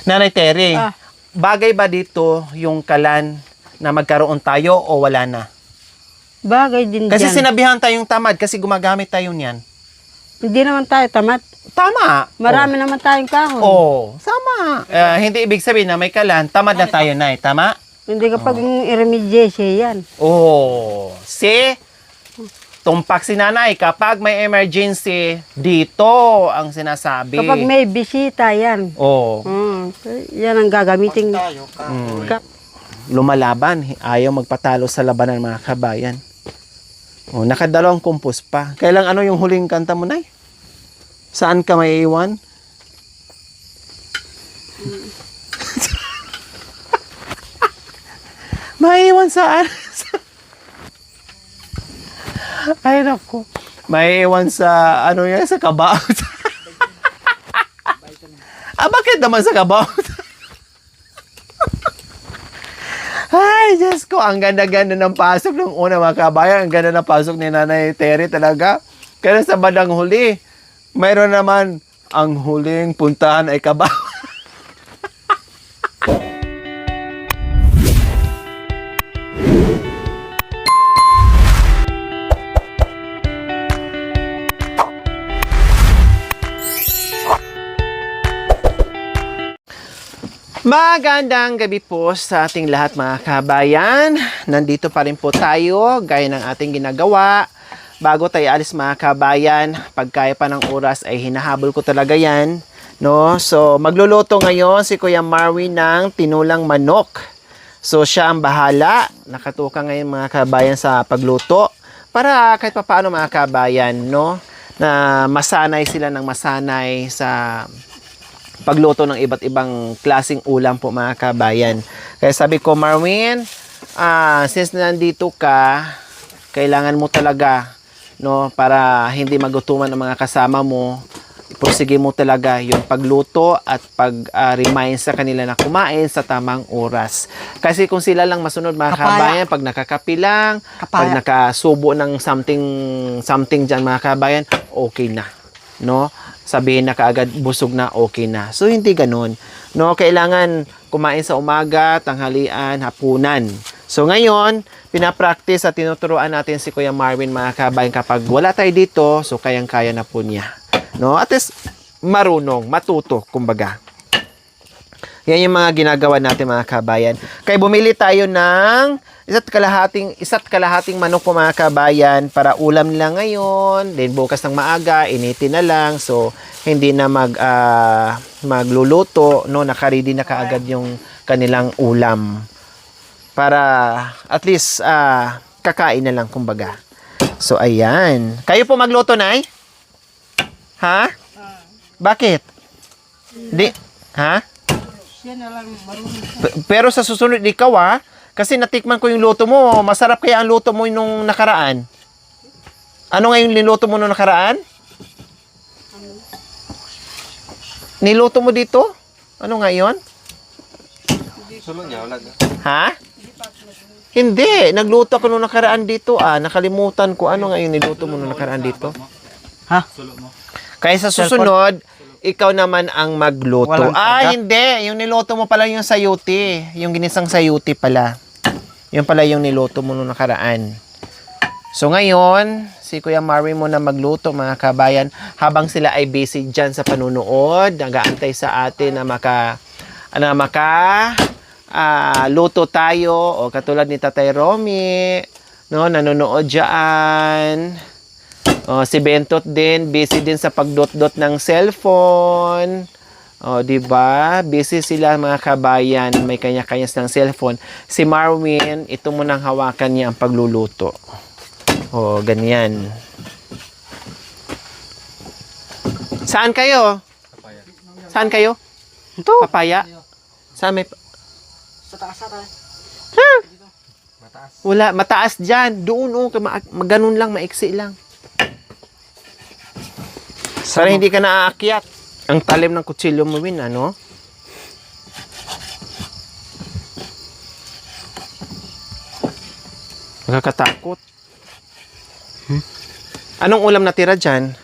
Nanay Terry, Ah. bagay ba dito yung kalan na magkaroon tayo o wala na? Bagay din Kasi dyan. sinabihan tayong tamad kasi gumagamit tayo niyan. Hindi naman tayo tamad. Tama. Marami naman tayong kahon. Oh, sama. Hindi ibig sabihin na may kalan, tamad na tayo na tama? Hindi kapag i-remediation yan. Oh, see? Tumpak si nanay, kapag may emergency, dito ang sinasabi. Kapag may bisita yan. Oh, Yan ang gagamitin. lumalaban, ayaw magpatalo sa labanan mga kabayan. Oh, nakadalawang kumpus pa. Kailang ano yung huling kanta mo, nay? Saan ka may iwan? Maiiwan saan? Ay, naku. Maiiwan sa, ano yan, sa kabaot. Bakit naman sa kabaot? Ay, Diyos ko, ang ganda-ganda ng pasok ng una mga kabayan. Ang ganda ng pasok ni Nanay Terry talaga. Kaya sa bandang huli, mayroon naman ang huling puntahan ay kabaot. Magandang gabi po sa ating lahat mga kabayan. Nandito pa rin po tayo gaya ng ating ginagawa. Bago tayo alis mga kabayan, pagkaya pa ng oras ay hinahabol ko talaga yan. No? So magluluto ngayon si Kuya Marwin ng tinulang manok. So siya ang bahala. Nakatuka ngayon mga kabayan sa pagluto. Para kahit papaano mga kabayan, no? Na masanay sila ng masanay sa pagluto ng iba't ibang klaseng ulam po mga kabayan. Kaya sabi ko, Marwin, since nandito ka, kailangan mo talaga, no, para hindi magutuman ang mga kasama mo, ipursige mo talaga yung pagluto at pag-remind sa kanila na kumain sa tamang oras. Kasi kung sila lang masunod mga kabayan, pag nakakapilang, pag nakasubo ng something dyan mga kabayan, okay na. No? Sabihin na kaagad busog na, okay na. So hindi ganun. No, kailangan kumain sa umaga, tanghalian, hapunan. So ngayon, pinapractice at tinuturuan natin si Kuya Marwin mga kabayan kapag wala tayo dito, so kayang-kaya na po niya. No, at least marunong, matuto kumbaga. Yan yung mga ginagawa natin mga kabayan. Kaya bumili tayo ng isa't kalahating manok po mga kabayan para ulam nila ngayon. Then bukas ng maaga, initin na lang. So, hindi na magluluto. No? Nakaready na kaagad yung kanilang ulam. Para at least kakain na lang kumbaga. So, ayan. Kayo po magluto, Nay? Ha? Bakit? Di? Ha? Yan na lang marunong. Pero sa susunod ikaw kasi natikman ko yung luto mo, masarap kaya ang luto mo nung nakaraan. Ano nga yung niluto mo nung nakaraan? Niluto mo dito? Ano nga yun? Ha? Hindi, nagluto ako nung nakaraan dito nakalimutan ko ano nga yung niluto mo nung nakaraan dito. Ha? Kaya sa susunod, ikaw naman ang magluto. Hindi. Yung niluto mo pala yung sayuti. Yung ginisang sayuti pala. Yung pala yung niluto mo nung nakaraan. So ngayon, si Kuya Marwin mo na magluto mga kabayan. Habang sila ay busy dyan sa panunood, nag-aantay sa atin na luto tayo. O katulad ni Tatay Romy, no, nanonood dyan. Si Bentot din, busy din sa pagdot-dot ng cellphone. Di ba? Busy sila mga kabayan, may kanya-kanyas ng cellphone. Si Marwin, ito mo nang hawakan niya ang pagluluto. Ganyan. Saan kayo? Saan kayo? Ito. Papaya? Saan may... Sa taas na. Wala, mataas dyan. Doon, ganun lang, maiksi lang. Para hindi ka naaakyat. Ang talim ng kutsilyo mo, Win, ano? Nakakatakot. Anong ulam natira dyan?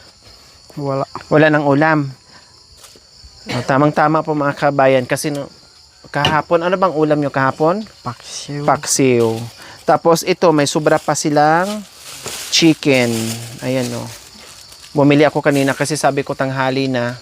Wala. Wala ng ulam. Tamang-tama po mga kabayan kasi no, kahapon, ano bang ulam nyo kahapon? Paksiw. Paksiw. Tapos ito, may sobra pa silang chicken. Ayan o. Bumili ako kanina kasi sabi ko tanghali na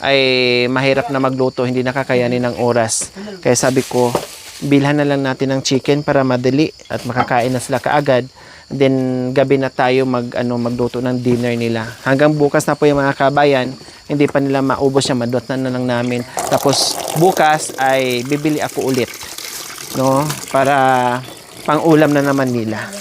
ay mahirap na magluto, hindi nakakayanin ng oras. Kaya sabi ko, bilhan na lang natin ng chicken para madali at makakain na sila kaagad. Then gabi na tayo magluto ng dinner nila. Hanggang bukas na po yung mga kabayan, hindi pa nila maubos siya, madot na lang namin. Tapos bukas ay bibili ako ulit, no? Para pang-ulam na naman nila.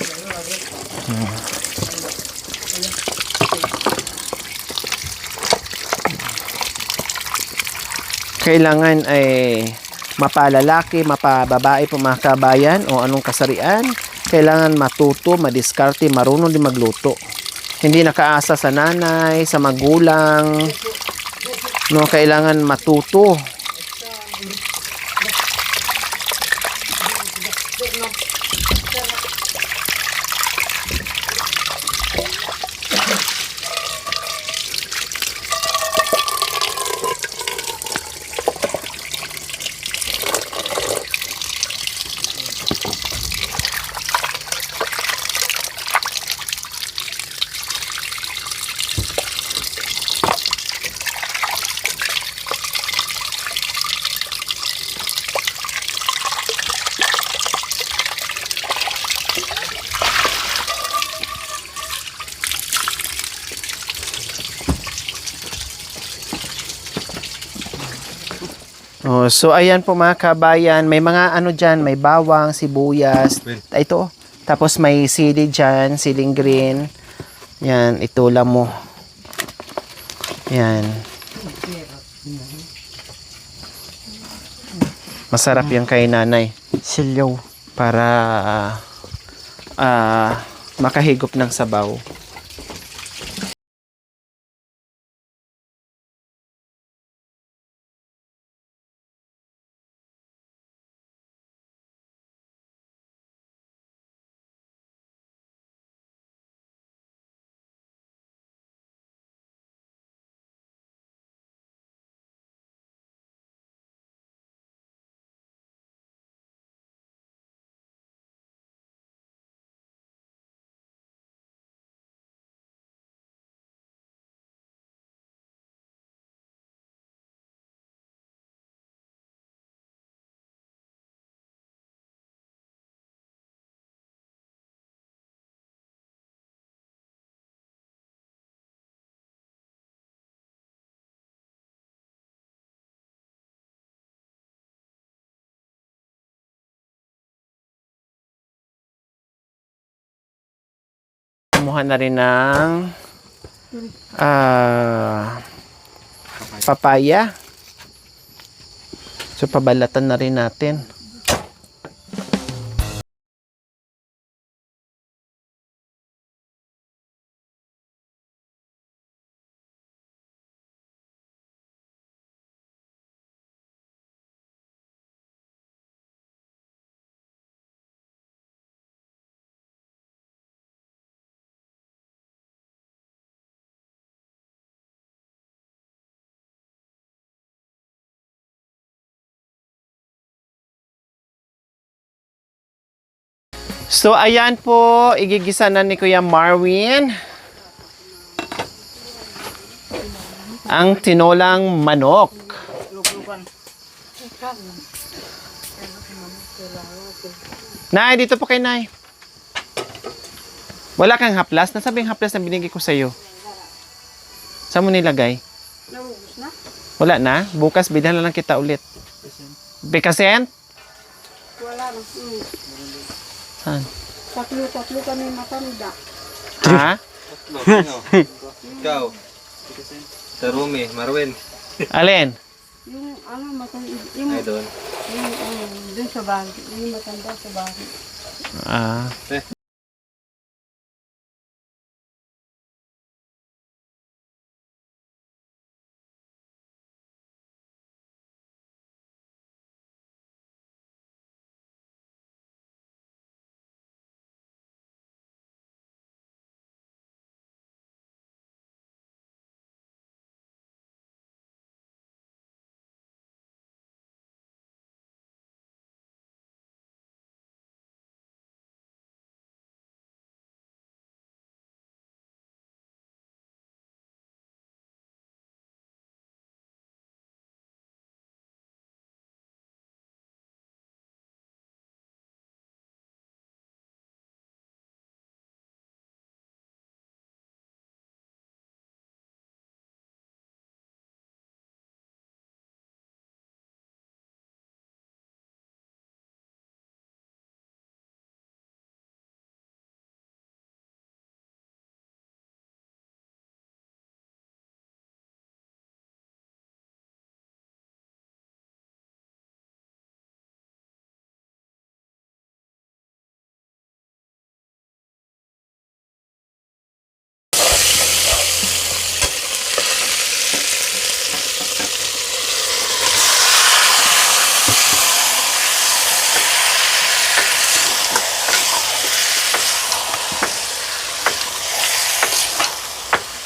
Kailangan ay mapalalaki, mapababae po mga kabayan o anong kasarian. Kailangan matuto, madiskarte, marunong din magluto. Hindi nakaasa sa nanay, sa magulang. No, kailangan matuto. Oh, so ayan po mga kabayan, may mga ano dyan, may bawang, sibuyas, ito. Tapos may sili dyan, siling green. Yan, itulam mo. Yan. Masarap yung kay nanay Silyaw. para makahigop ng sabaw. Kumuha na rin ng papaya. So, pabalatan na rin natin. So, ayan po, igigisa na ni Kuya Marwin ang tinolang manok. Nay, dito po kay Nay. Wala kang haplas? Nasaan ba yung haplas na binigay ko sa'yo? Saan mo nilagay? Naubos na? Wala na? Bukas, bilhan na lang kita ulit. Bekasen? Wala na. Saan? Tatlo kami matanda. Ha? Ikaw. Tarumi, Marwin. Alin? Yung matanda. Yung, Ay, doon. dun sa bahay. Yung matanda sa bahay. Ah.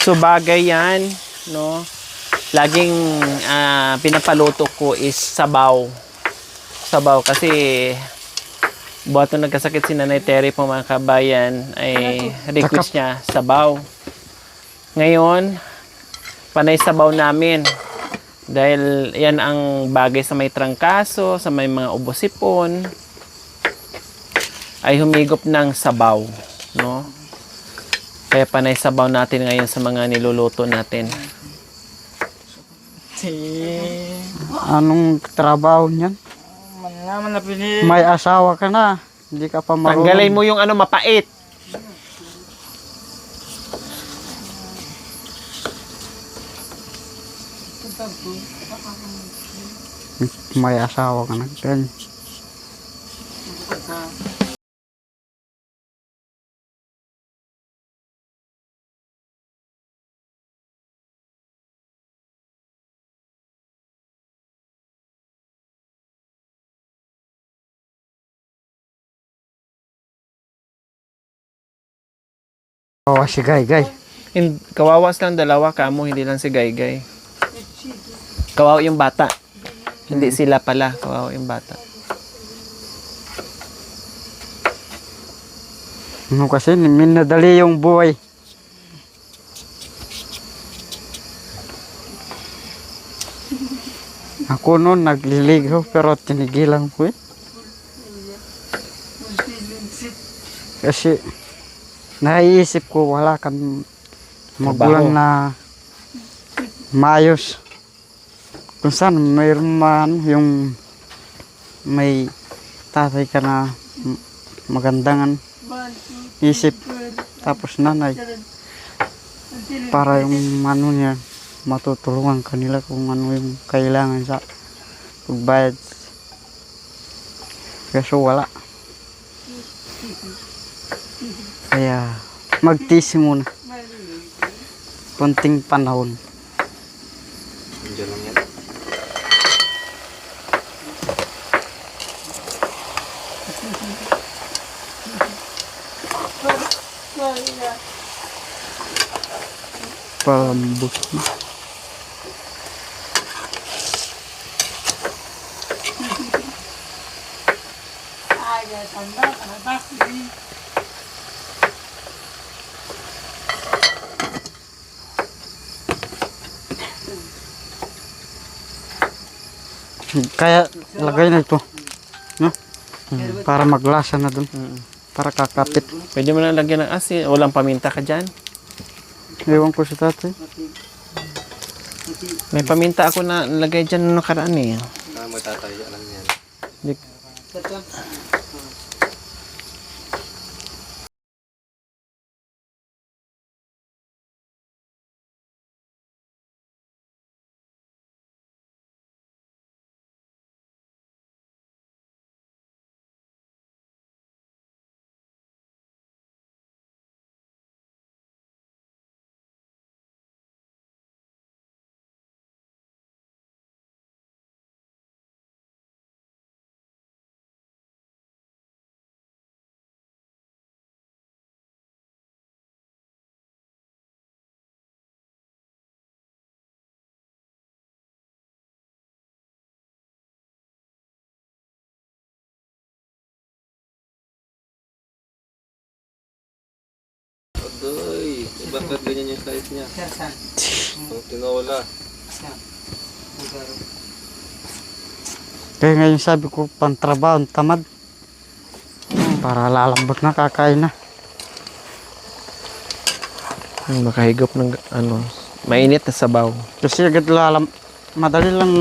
So bagay yan, no? Laging pinapaluto ko is sabaw. Sabaw kasi buhat nung nagkasakit si Nanay Terry po mga kabayan ay request niya sabaw. Ngayon, panay sabaw namin. Dahil yan ang bagay sa may trangkaso, sa may mga ubo-sipon, ay humigop ng sabaw, no? Kaya panay sabaw natin ngayon sa mga niluluto natin. Anong trabaho niyan? May asawa ka na. Hindi ka pa marunong. Tanggalin mo yung ano mapait. May asawa ka na. Ganyan. Kawawa si Gay. Kawawas lang dalawa kamo, hindi lang si Gaygay. Kawawa yung bata. Hindi sila pala, kawawa yung bata. Ano kasi, minadali yung buhay. Ako noon nagliligaw pero tinigilan ko eh. Kasi naiisip ko wala kang magulang na maayos. Kung saan mayroon man yung may tatay ka na magandang isip tapos nanay para yung ano niya matutulungan kanila kung ano yung kailangan sa pagbayad. Kaso wala. Kaya magtisi muna. Konting panahon. Diyan lang yan. Palambot na. Kaya lagay na ito, no? Para maglasa na dun. Para kakapit. Pwede mo na lagyan ng asin. Walang paminta ka dyan. Ewan ko sa tatay. May paminta ako na nalagay dyan nung nakaraan eh. Magtataya lang yan. Di- Adoy, bakit ganyan yung size niya? Ang tinola. Kaya ngayon sabi ko pantrabaho, tamad. Para lalambot na kakain na. Makahigop ng ano, mainit na sabaw. Kasi agad madali lang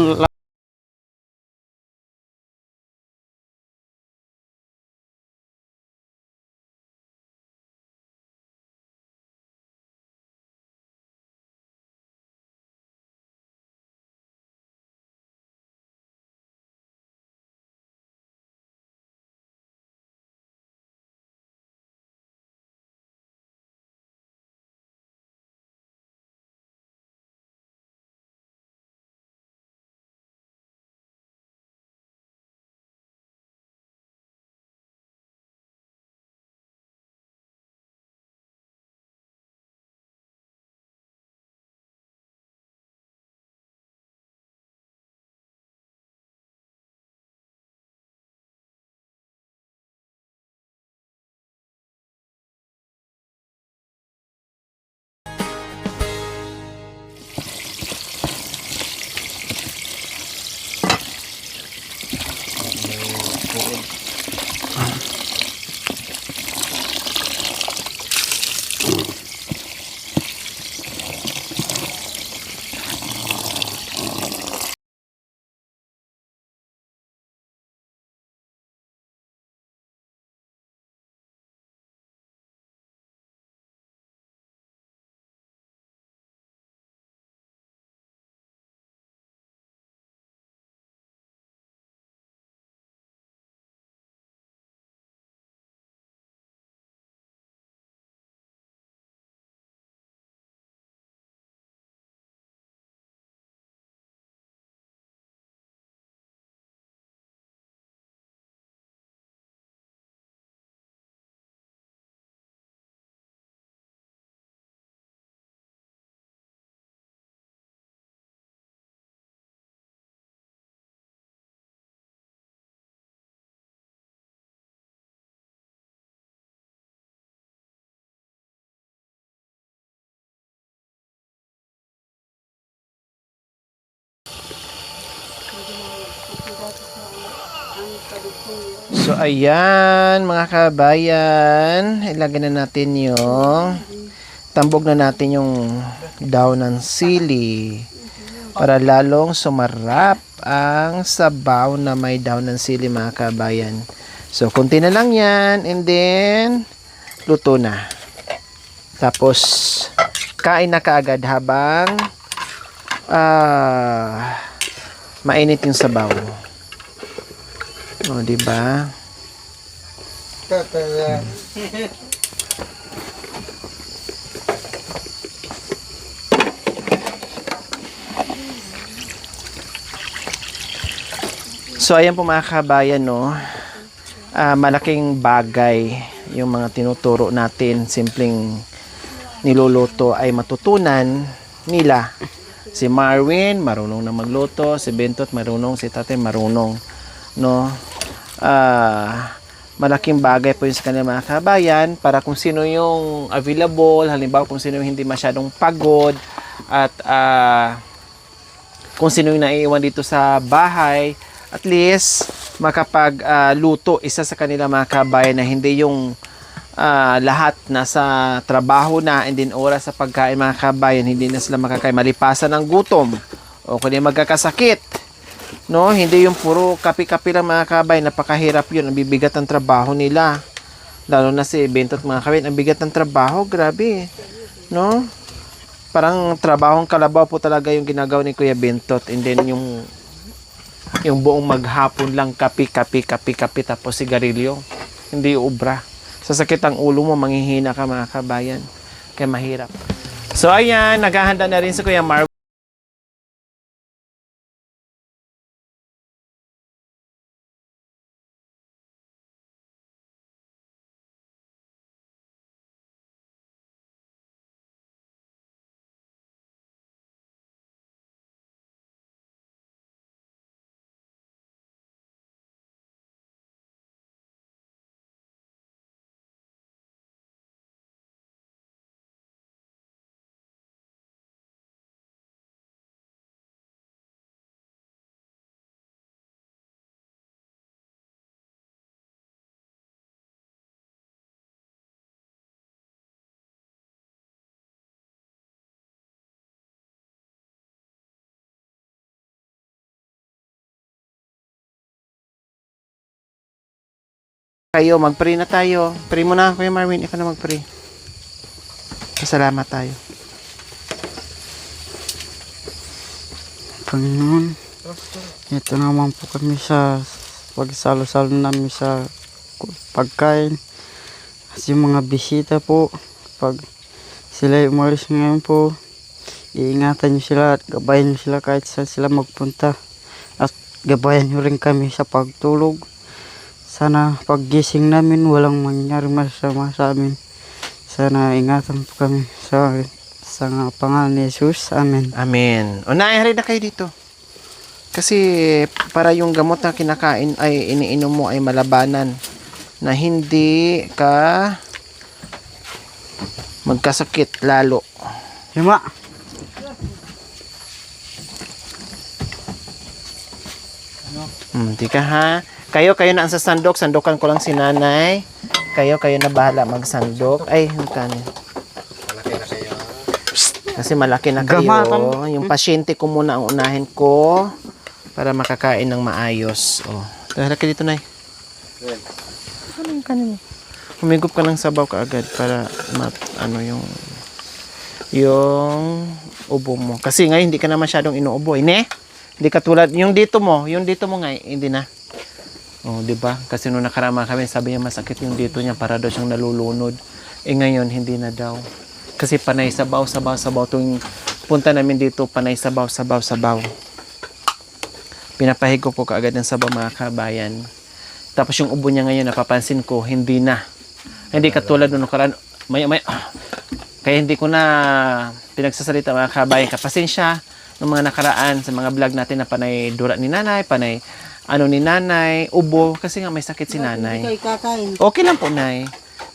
So, ayan, mga kabayan. Ilagay na natin yung tambog na natin yung daon ng sili para lalong sumarap ang sabaw na may daon ng sili, mga kabayan. So, kunti na lang yan and then luto na. Tapos, kain na kaagad habang mainit yung sabaw. O, diba? So, ayan po mga kabayan, no? Malaking bagay yung mga tinuturo natin. Simpleng niluluto ay matutunan nila. Si Marwin, marunong na magluto. Si Bentot, marunong. Si Tate, marunong. No? Malaking bagay po yung sa kanila mga kabayan para kung sino yung available, halimbawa kung sino yung hindi masyadong pagod at kung sino yung naiiwan dito sa bahay, at least makapag luto isa sa kanila mga kabayan na hindi yung lahat nasa trabaho na and then oras sa pagkain mga kabayan, hindi na sila makakain, malipasan ng gutom o kundi magkakasakit. No, hindi yung puro kapi-kapi lang mga kabay, napakahirap yun, ang bibigat ng trabaho nila. Lalo na si Bentot mga kabay, ang bigat ng trabaho, grabe. No? Parang trabahong kalabaw po talaga yung ginagawa ni Kuya Bentot. And then yung buong maghapon lang kapi-kapi tapos sigarilyo. Hindi ubra. Sasakit ang ulo mo, manghihina ka mga kabayan. Kaya mahirap. So ayan, naghahanda na rin si Kuya Mark. Kayo, mag-pray na tayo. Pray mo na, Kuya Marvin. Ikaw na mag-pray. Pasalamat tayo. Panginoon, ito naman po kami sa pagsalo-salo namin sa pagkain. Kasi yung mga bisita po, pag sila umalis ngayon po, iingatan nyo sila at gabayan nyo sila kahit saan sila magpunta. At gabayan nyo rin kami sa pagtulog. Sana paggising namin walang mangyari masama sa amin. Sana ingatan po kami sa pangalan ni Jesus. Amen. Amen. O naihari na kayo dito. Kasi para yung gamot na kinakain ay iniinom mo ay malabanan na hindi ka magkasakit lalo. Hima! Di ka ha? Kayo na ang sasandok. Sandokan ko lang si nanay. Kayo na bahala magsandok. Ay, yung kanin. Kasi malaki na kayo. Gamatan. Yung pasyente ko muna ang unahin ko para makakain ng maayos. Oh. Tara ka dito, nay. Ano yung kanin mo? Humigop ka ng sabaw ka agad para yung ubo mo. Kasi ngayon hindi ka na masyadong inuubo, ne? Hindi katulad yung dito mo nga hindi na. Oh, 'di ba? Kasi nung nakarama kami, sabi niya masakit yung dito niya para daw siyang nalulunod. Ngayon hindi na daw. Kasi panay sabaw tuwing punta namin dito, panay sabaw. Pinapahigop ko kaagad ng sabaw, mga kabayan. Tapos yung ubo niya ngayon, napapansin ko, hindi na. Hindi katulad nung nakaraan. Kaya hindi ko na pinagsasalita, mga kabayan. Kapasensya ng mga nakaraan sa mga vlog natin na panay dura ni nanay, panay ni nanay, ubo. Kasi nga may sakit si nanay. Ikaw ikakain. Okay lang po, nay.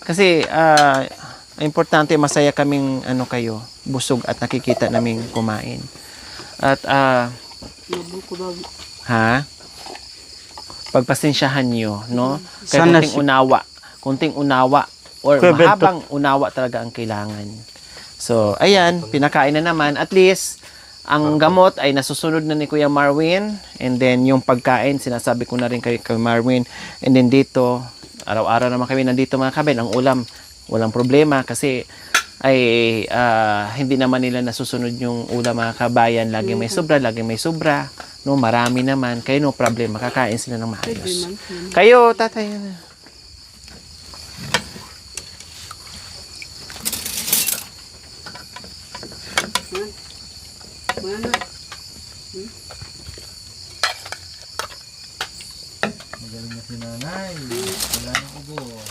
Kasi, importante, masaya kaming kayo, busog at nakikita naming kumain. At, Mabuko ba? ha? Pagpasensyahan nyo, no? Kaya Sana kunting unawa, or Kuya Bento. mahabang unawa talaga ang kailangan. So, ayan, pinakain na naman. At least, ang gamot ay nasusunod na ni Kuya Marwin. And then, yung pagkain, sinasabi ko na rin kay Kuya Marwin. And then dito, araw-araw naman kami nandito, mga kabel. Ang ulam, walang problema kasi hindi naman nila nasusunod yung ulam, mga kabayan. Laging may sobra. No, marami naman. Kaya no problem, makakain sila ng maayos. Kayo, tatay. Mana? Magaling na si nanay. Wala nang ubo.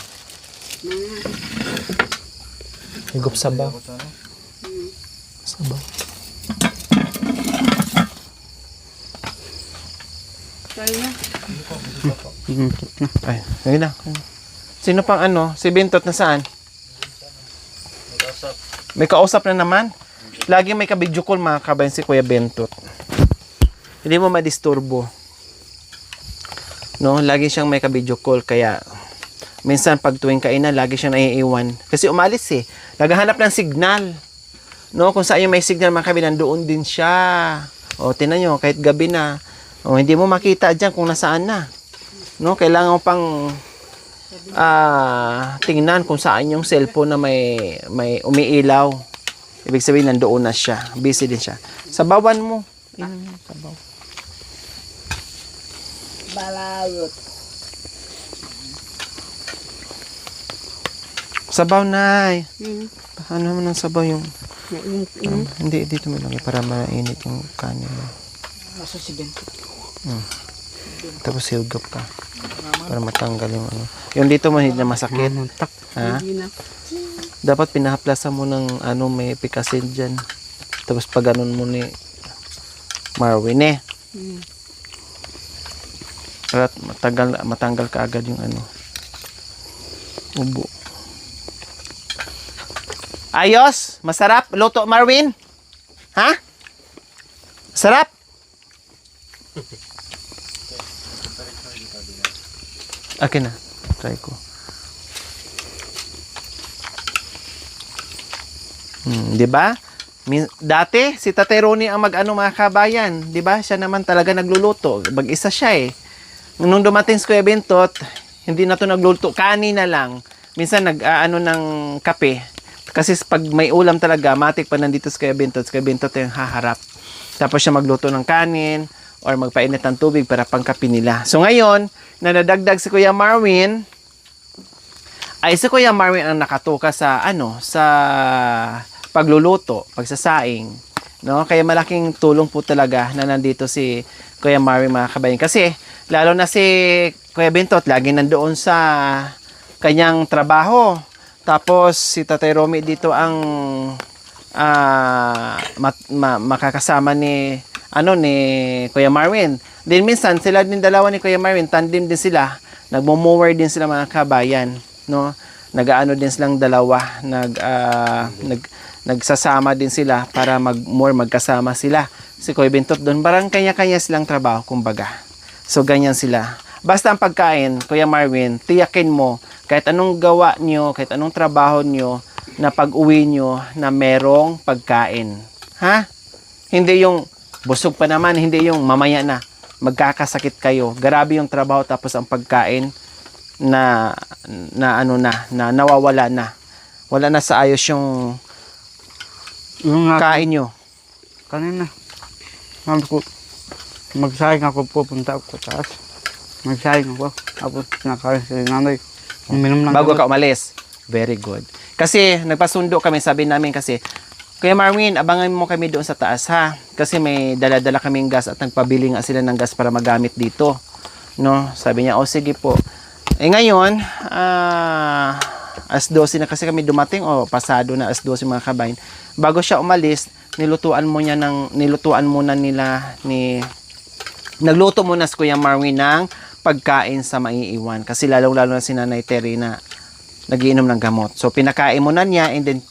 Higop sabaw. Sabaw. Kaya na. Hingkit na. Ay, ayun na. Sino pang Si Bintot na saan? May kausap na naman. Lagi may ka-video call, mga kabayan, si Kuya Bentot. Hindi mo madisturbo. No, lagi siyang may ka-video call, kaya minsan pag tuwing kainan, lagi siyang naiiwan. Kasi umalis eh. Naghahanap ng signal. No, kung saan yung may signal, mga kabayan, nandoon din siya. O, tinan nyo, kahit gabi na. O, hindi mo makita dyan kung nasaan na. No, kailangan mo pang tingnan kung saan yung cellphone na may umiilaw. Ibig sabihin, nandoon na siya. Busy din siya. Sabawan mo. Sabaw. Balayot. Sabaw, nay. Hmm. Ano naman ang sabaw yung... Nainit. Hindi, dito mo lang para mainit yung kanin. Maso si Bento. Tapos hilgop ka. Para matanggal yung Yung dito mo hindi na masakit. Ha? Hindi na. Dapat pinahaplasan mo ng may pikasin dyan. Tapos pag ganun mo ni Marwin para matanggal ka agad yung ubo. Ayos? Masarap? Luto, Marwin? Ha? Sarap? Akin na. Try ko. Di ba? Dati, si Tatay Ronnie ang mga kabayan. Di ba? Siya naman talaga nagluluto. Mag-isa siya eh. Nung dumating si Kuya Bentot, hindi na to nagluluto. Kanin na lang. Minsan ng kape. Kasi pag may ulam talaga, matik pa nandito si Kuya Bentot yung haharap. Tapos siya magluto ng kanin or magpainit ng tubig para pangkape nila. So ngayon, nadadagdag si Kuya Marwin, ay si Kuya Marwin ang nakatuka sa sa pagluluto, pagsasaing, no? Kaya malaking tulong po talaga na nandito si Kuya Marwin, mga kabayan. Kasi lalo na si Kuya Bentot lagi nandoon sa kanyang trabaho. Tapos si Tatay Romy dito ang makakasama ni Kuya Marwin. Then minsan sila din dalawa ni Kuya Marwin, tandem din sila. Nagmo-mower din sila, mga kabayan, no? Nag-aano din silang dalawa, nagsasama din sila para magkasama sila. Si Kuya Bentot doon, parang kanya-kanya silang trabaho, kumbaga. So ganyan sila. Basta ang pagkain, Kuya Marvin, tiyakin mo, kahit anong gawa nyo, kahit anong trabaho nyo, na pag-uwi nyo na merong pagkain. Ha? Hindi yung busog pa naman, hindi yung mamaya na, magkakasakit kayo. Grabe yung trabaho tapos ang pagkain na nawawala na. Wala na sa ayos yung Yung nga, kain nyo. kanina, sabi ko, magsaing ako, pupunta ako sa taas. Magsaing ako. Tapos pinakain si nanay. Uminom ng Bago gamot. ka umalis. Very good. Kasi nagpasundo kami, sabi namin kasi, Kuya Marvin, abangan mo kami doon sa taas ha. Kasi may dala-dala kaming gas at nagpabili nga sila ng gas para magamit dito. No? Sabi niya, sige po. Ngayon, as 12 na kasi kami dumating, pasado na as 12 mga kabayan. Bago siya umalis, nagluto muna si Kuya Marvin ng pagkain sa maiiwan. Kasi lalong-lalo na si Nanay Terry na nagiinom ng gamot. So, pinakain muna niya and then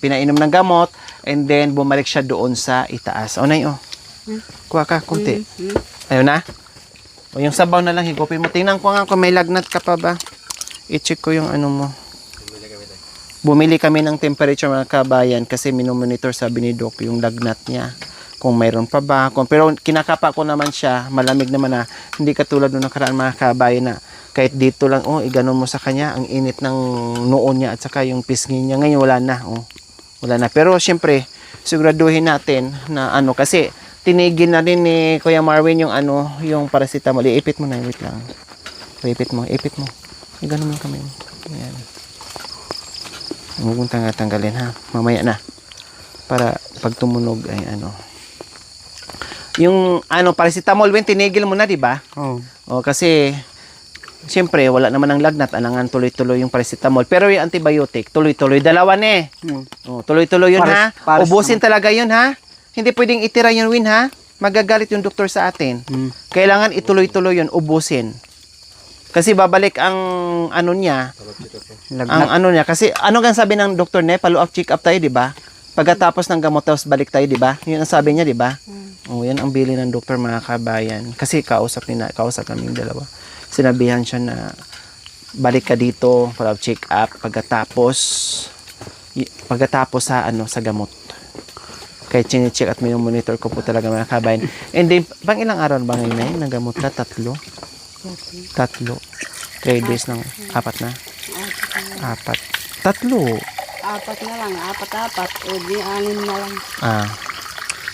pinainom ng gamot and then bumalik siya doon sa itaas. Nay, kuha ka, kunti. Ayun na. O, yung sabaw na lang, higupin mo. Tingnan ko nga kung may lagnat ka pa ba. I-check ko yung ano mo. Bumili kami ng temperature mga kabayan kasi minomonitor sabi ni Doc yung lagnat niya. Kung mayroon pa ba. Pero kinakapa ko naman siya, malamig naman na. Hindi katulad nung nakaraan mga kabayan na kahit dito lang, iganon mo sa kanya, ang init ng noon niya at saka yung pisngi niya. Ngayon wala na. Wala na. Pero syempre, siguraduhin natin na kasi tinigil na rin ni Kuya Marvin yung paracetamol. Iipit mo na, wait lang. Ipit mo. Iganon mo kami. Ayan. Huwag mong tanggalin ha. Mamaya na. Para pag tumunog ay Yung paracetamol, tinigil mo na, di ba? Oo. Kasi siyempre wala naman ng lagnat, alangan tuloy-tuloy yung paracetamol. Pero yung antibiotic, tuloy-tuloy. Dalawa na tuloy-tuloy yun Pares Ubusin talaga yun ha. Hindi pwedeng itira yun Win ha. Magagalit yung doktor sa atin. Kailangan ituloy-tuloy yun, ubusin. Kasi babalik ang niya. Lagnat. Kasi gan sabi ng doktor na, follow-up check-up tayo, di ba? Pagkatapos ng gamot, tapos balik tayo, di ba? Yun ang sabi niya, di ba? Yan ang bili ng doktor mga kabayan. Kasi kausap namin dalawa. Sinabihan siya na balik ka dito, follow-up check-up, pagkatapos sa gamot. Kaya chine-check at minomonitor ko po talaga mga kabayan. And then, pang ilang araw ba ngayon ng gamot na? 3? 3 days ng 4 na? 4. 3. 4 na lang, 4. O di 6 na lang.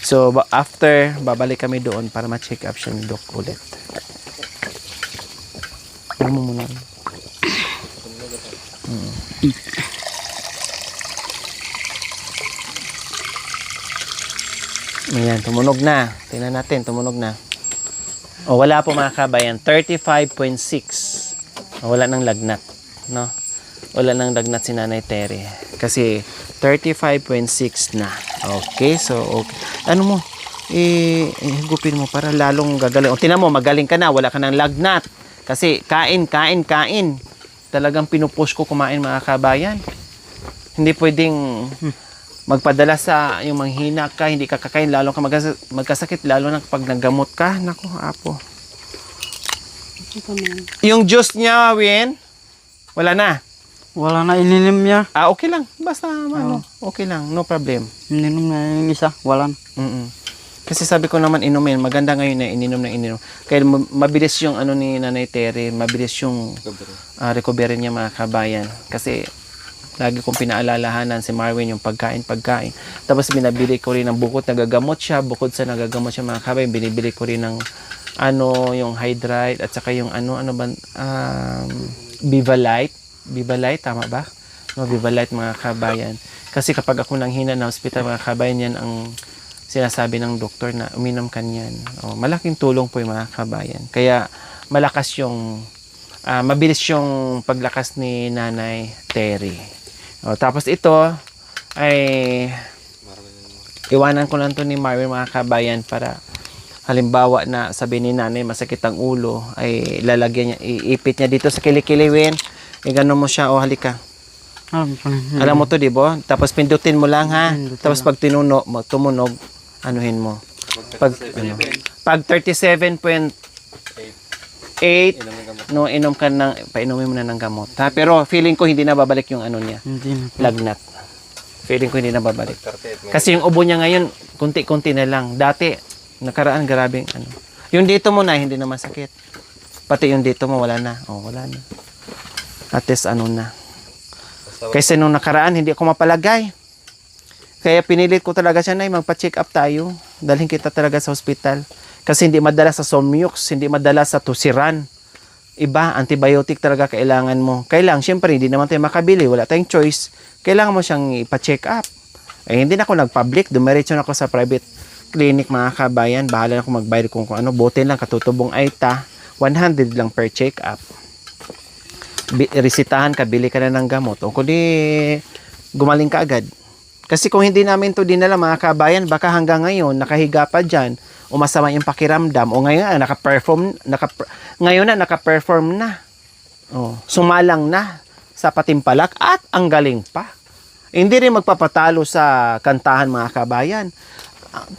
So, after, babalik kami doon para ma-check up siya ni Doc ulit. Huwag mo muna. Ayan, tumunog na. Tingnan natin, tumunog na. Wala po mga kabayan. 35.6. Wala nang lagnat. No? Wala nang lagnat si Nanay Terry. Kasi 35.6 na. Okay, so okay. Higupin mo para lalong gagaling. Tingnan mo, magaling ka na. Wala ka nang lagnat. Kasi kain. Talagang pinupush ko kumain mga kabayan. Hindi pwedeng magpadala sa yung manghina ka, hindi ka kakain, lalo ka magkasakit, lalo na pag naggamot ka. Naku, apo. Yung juice niya, Win, wala na. Wala na, ininom niya. Okay lang. Basta, okay lang. No problem. Ininom na yung isa. Wala na. Kasi sabi ko naman inumin, maganda ngayon na ininom. Kaya mabilis yung ni Nanay Terry, mabilis yung recovery niya mga kabayan. Kasi lagi kong pinaalalahanan si Marvin yung pagkain. Tapos binabili ko rin ng bukod, nagagamot siya. Bukod sa nagagamot siya mga kabayan, binibili ko rin ng yung Hydrate at saka yung Vivalite. Vivalite, tama ba? No, Vivalite mga kabayan. Kasi kapag ako nanghina na hospital mga kabayan, yan ang sinasabi ng doktor na uminom ka niyan. Malaking tulong po yung mga kabayan. Kaya malakas mabilis yung paglakas ni Nanay Terry. Tapos ito ay iwanan ko lang to ni Marvin mga kabayan para halimbawa na sabi ni Nanay masakit ang ulo ay lalagyan niya, iipit niya dito sa kilikiliwin. Gano'n mo siya, halika. Alam mo to, di ba? Tapos pindutin mo lang ha. Tapos pag tumunog, anuhin mo. Pag 37.8 no, inom ka ng, painumin mo na ng gamot. Ha? Pero feeling ko hindi na babalik yung ano niya, Hindi na po. lagnat. Feeling ko hindi na babalik. Kasi yung ubo niya ngayon, kunti-kunti na lang. Dati, nakaraan, grabing ano. Yung dito mo na, hindi naman sakit. Pati yung dito mo, wala na. Oh, wala na. At least, ano na. Kasi nung nakaraan, hindi ako mapalagay. Kaya pinilit ko talaga siya na magpa-check up tayo. Dalhin kita talaga sa hospital. Kasi hindi madala sa Somyux, hindi madala sa Tusiran. Iba, antibiotic talaga kailangan mo. Kailangan, syempre, hindi naman tayo makabili. Wala tayong choice. Kailangan mo siyang ipa-check up. Eh, hindi na ako nag-public. Dumiretso na ako sa private clinic, mga kabayan. Bahala na ako magbayad kung ano. Buti lang, katutubong Aita. 100 lang per check up. Resitahan ka, bili ka na ng gamot. O kundi, gumaling ka agad. Kasi kung hindi namin to dinala, mga kabayan, baka hanggang ngayon, nakahiga pa dyan, o masama yung pakiramdam, o ngayon naka-perform na. O, sumalang na sa patimpalak at ang galing pa. Hindi rin magpapatalo sa kantahan, mga kabayan.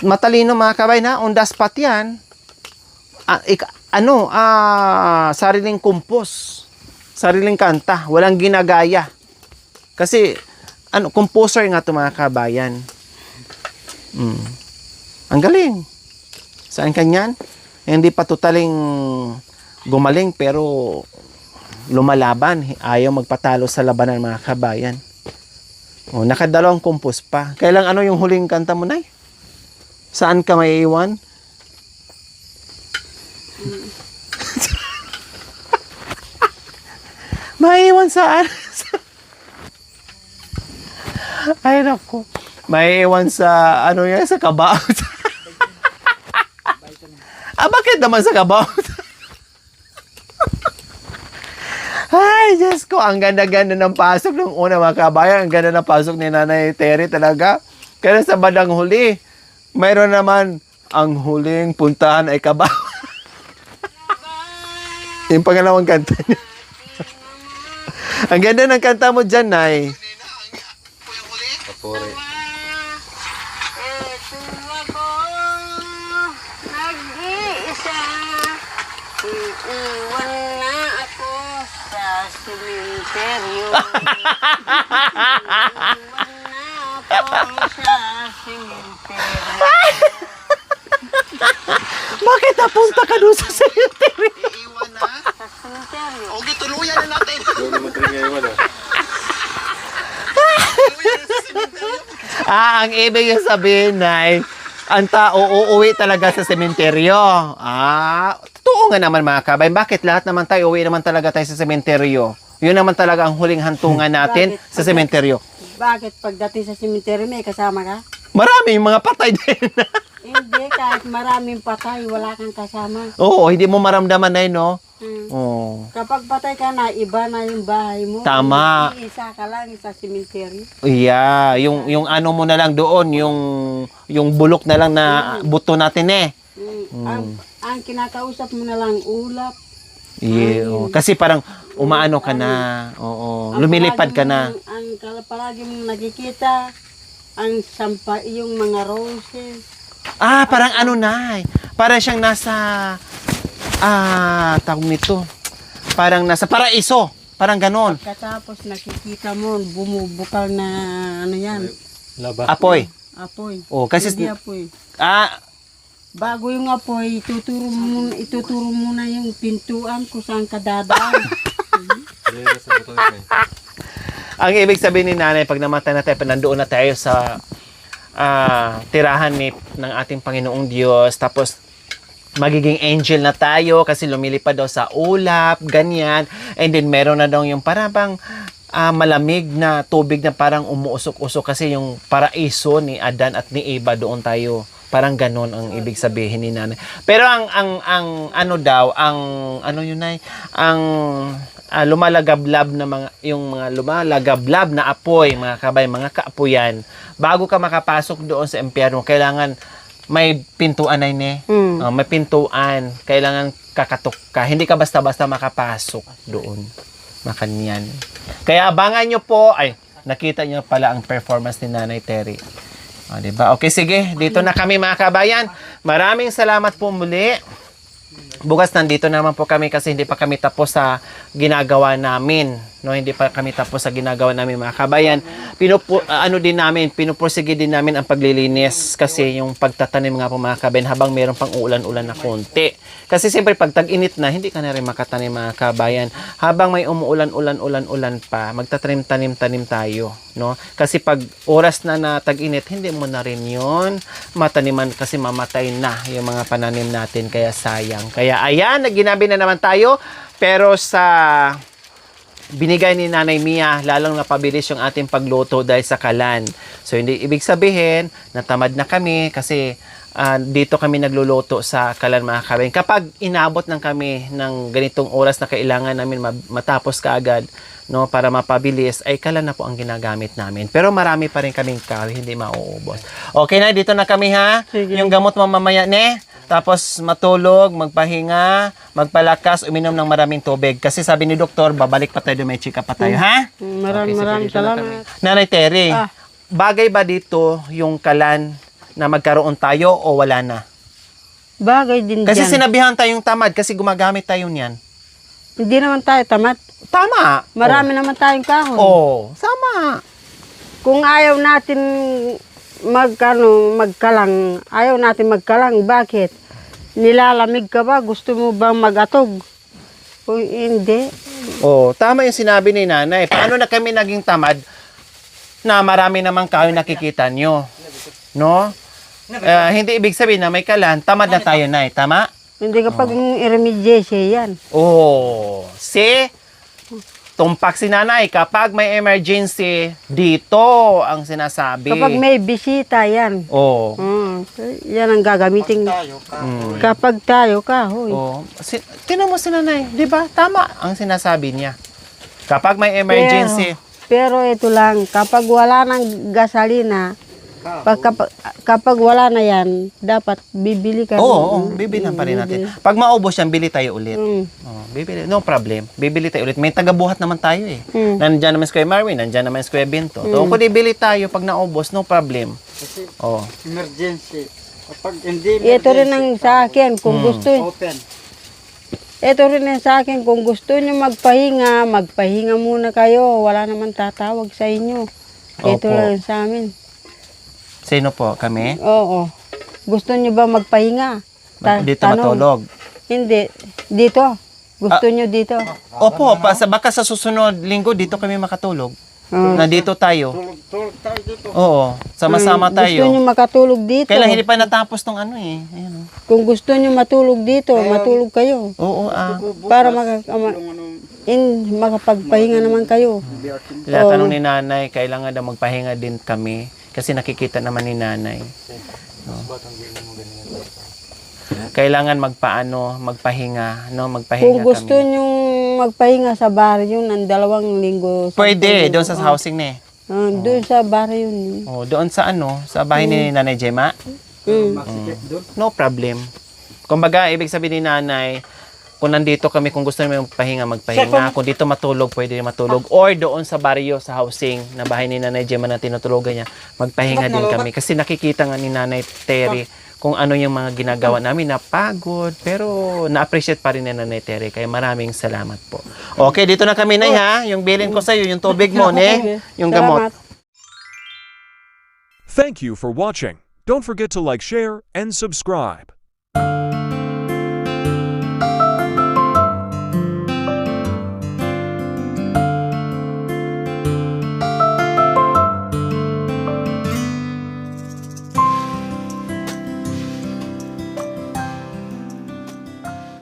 Matalino, mga kabayan, ha? On the spot yan. Sariling kumpos. Sariling kanta. Walang ginagaya. Kasi, composer nga ito, mga kabayan. Ang galing. Saan kanyan? Hindi pa totaling gumaling, pero lumalaban. Ayaw magpatalo sa labanan, mga kabayan. O, nakadalawang compose pa. Kailang ano yung huling kanta mo, Nay? Saan ka may iwan? Maiiwan saan? Ay, naku. Maiiwan sa, ano yan, sa kabaot. Bakit naman sa kabaot? Ay, Diyos ko, ang ganda-ganda ng pasok ng una, mga kabayan. Ang ganda ng pasok ni Nanay Terry talaga. Kaya sa bandang huli, mayroon naman ang huling puntahan ay kabaot. Yung pangalawang kanta niya. Ang ganda ng kanta mo dyan, Nay. Kapore. Ito ako, nag-iisa. Iiwan na ako sa simenteryo. Iiwan na ako sa simenteryo. Bakit napunta ka doon sa cemetery? Sa simenteryo. Okay, tuluyan na natin. Doon naman talaga iwan ah. Ang ibig sabihin, Nay, ang tao uuwi talaga sa sementeryo. Totoo nga naman, mga kabayan. Bakit lahat naman tayo uwi naman talaga tayo sa sementeryo? Yun naman talaga ang huling hantungan natin sa sementeryo. Bakit pagdating sa simenteryo may kasama ka? Marami yung mga patay din. Hindi, kahit maraming patay, wala kang kasama. Oo, hindi mo maramdaman na yun, no? Oo. Kapag patay ka na, iba na yung bahay mo. Tama. Isa ka lang sa simenteryo. Yeah, yung ano mo na lang doon, yung bulok na lang na buto natin eh. Ang kinakausap mo na lang ulap. Yeah, kasi parang umaano ka na. Oo, lumilipad ka na. Ang palagi mong nakikita, ang sampa, yung mga roses. Parang ano, Nay. Parang siyang nasa tawag nito. Parang nasa paraiso. Parang ganon. Katapos nakikita mo, bumubukal na ano yan, Laba. Apoy. apoy. Oh, kasi Hindi apoy. Bago yung apoy, ituturo mo na yung pintuan kung saan ka dadaan. Sa buto na ang ibig sabihin ni Nanay, pag namatay na tayo, nandoon na tayo sa tirahan ng ating Panginoong Diyos. Tapos, magiging angel na tayo kasi lumilipad daw sa ulap, ganyan. And then, meron na daw yung parang malamig na tubig na parang umuusok-usok kasi yung paraiso ni Adan at ni Eva doon tayo. Parang ganon ang ibig sabihin ni Nanay. Pero ang ano daw, ano yun ay, ang lumalagablab na mga lumalagablab na apoy, mga kabay, mga kaapuyan. Bago ka makapasok doon sa impyerno, kailangan may pintuan ay may pintuan. Kailangan kakatok ka. Hindi ka basta-basta makapasok doon. Makanyan. Kaya abangan nyo po, nakita nyo pala ang performance ni Nanay Terry. Diba? Okay, sige. Dito na kami, mga kabayan. Maraming salamat po muli. Bukas nandito naman po kami kasi hindi pa kami tapos sa ginagawa namin, no? Hindi pa kami tapos sa ginagawa namin, mga kabayan. Pinupursige din namin ang paglilinis kasi yung pagtatanim nga po, mga kabayan, habang meron pang ulan-ulan na konti. Kasi siyempre pag tag-init na, hindi ka na rin makatanim, mga kabayan. Habang may umuulan-ulan pa, magtatanim-tanim tayo, no? Kasi pag oras na tag-init, hindi mo na rin yun mataniman kasi mamatay na yung mga pananim natin, kaya sayang. Kaya ayan, ginabi na naman tayo, pero sa binigay ni Nanay Mia, lalong napabilis yung ating pagluto dahil sa kalan. So hindi ibig sabihin natamad na kami kasi dito kami nagluluto sa kalan, mga kabayan. Kapag inabot ng kami ng ganitong oras na kailangan namin matapos kaagad, no, para mapabilis, ay kalan na po ang ginagamit namin. Pero marami pa rin kaming kahoy, hindi mauubos. Okay na, dito na kami, ha? Sige. Yung gamot mo mamaya, ne? Tapos matulog, magpahinga, magpalakas, uminom ng maraming tubig. Kasi sabi ni doktor, babalik pa tayo, may check up pa tayo, ha? Maraming Okay, sige, dito na salamat. kami. Nanay Terry, bagay ba dito yung kalan na magkaroon tayo o wala na? Bagay din Kasi dyan. sinabihan tayong tamad kasi gumagamit tayo niyan. Hindi naman tayo tamad. Tama. Marami naman tayong kahoy. Oh, sama. Kung ayaw natin magkalang, ayaw natin magkalang, bakit? Nilalamig ka ba? Gusto mo bang magatog? Kung hindi, Oh, tama yung sinabi ni nanay. Paano na kami naging tamad na marami namang kahoy nakikita nyo? No? Hindi ibig sabihin na may kalan, tamad na tayo, nay. Tama? hindi kapag i-remediation yan. Oh, see? Tumpak si nanay. Kapag may emergency, dito ang sinasabi. Kapag may bisita yan. Oh. Yan ang gagamitin. Kapag tayo kahoy. Oh. Tinan mo si nanay. Di ba? Tama ang sinasabi niya. Kapag may emergency. Pero ito lang, kapag wala ng gasolina, kapag wala na yan, dapat bibili ka. Oo, bibilihan pa rin natin. Pag maubos yan, bili tayo ulit. Oh, bibili. No problem. Bibili tayo ulit. May tagabuhat naman tayo eh. Nandyan naman si Kuya Marvin, nandyan naman si Kuya Binto. So, kung ibili tayo pag naubos, no problem. Kasi Oh. emergency. Kapag hindi Ito rin ang sa akin, kung gusto. open. Ito rin ang sa akin, kung gusto nyo magpahinga muna kayo. Wala naman tatawag sa inyo. Ito Opo. lang sa amin. Sino po? Kami? Oo. Gusto nyo ba magpahinga? Dito Tanong. matulog. Hindi. Dito. Gusto nyo dito? Opo, baka sa susunod linggo dito kami makatulog. Nandito tayo. Tulog tayo dito. Oo, sama-sama Gusto nyo tayo. makatulog dito? Kailan hindi pa natapos tong ano eh. Ayan, oh. Kung gusto nyo matulog dito, matulog kayo. Oo, Para makapagpahinga naman kayo. tinatanong ni nanay, kailangan daw magpahinga din kami. Kasi nakikita naman ni nanay. Kailangan magpahinga, no? Magpahinga Kung gusto kami. nyo magpahinga sa baryo ng 2 linggo. Pwede, doon sa housing na eh. Doon sa baryo yun. Oh, doon sa sa bahay ni Nanay Gemma. No problem. Kumbaga, ibig sabihin ni nanay, kung nandito kami, kung gusto namin magpahinga. Kung dito matulog, pwede matulog. Or doon sa baryo, sa housing, na bahay ni Nanay Gemma na tinutulugan niya, magpahinga din kami. Kasi nakikita nga ni Nanay Terry kung ano yung mga ginagawa namin, napagod. Pero na-appreciate pa rin ni Nanay Terry. Kaya maraming salamat po. Okay, dito na kami, Nay, ha? Yung bilin ko sa'yo, yung tubig mo, ne? Yung gamot. Salamat. Thank you for watching. Don't forget to like, share, and subscribe.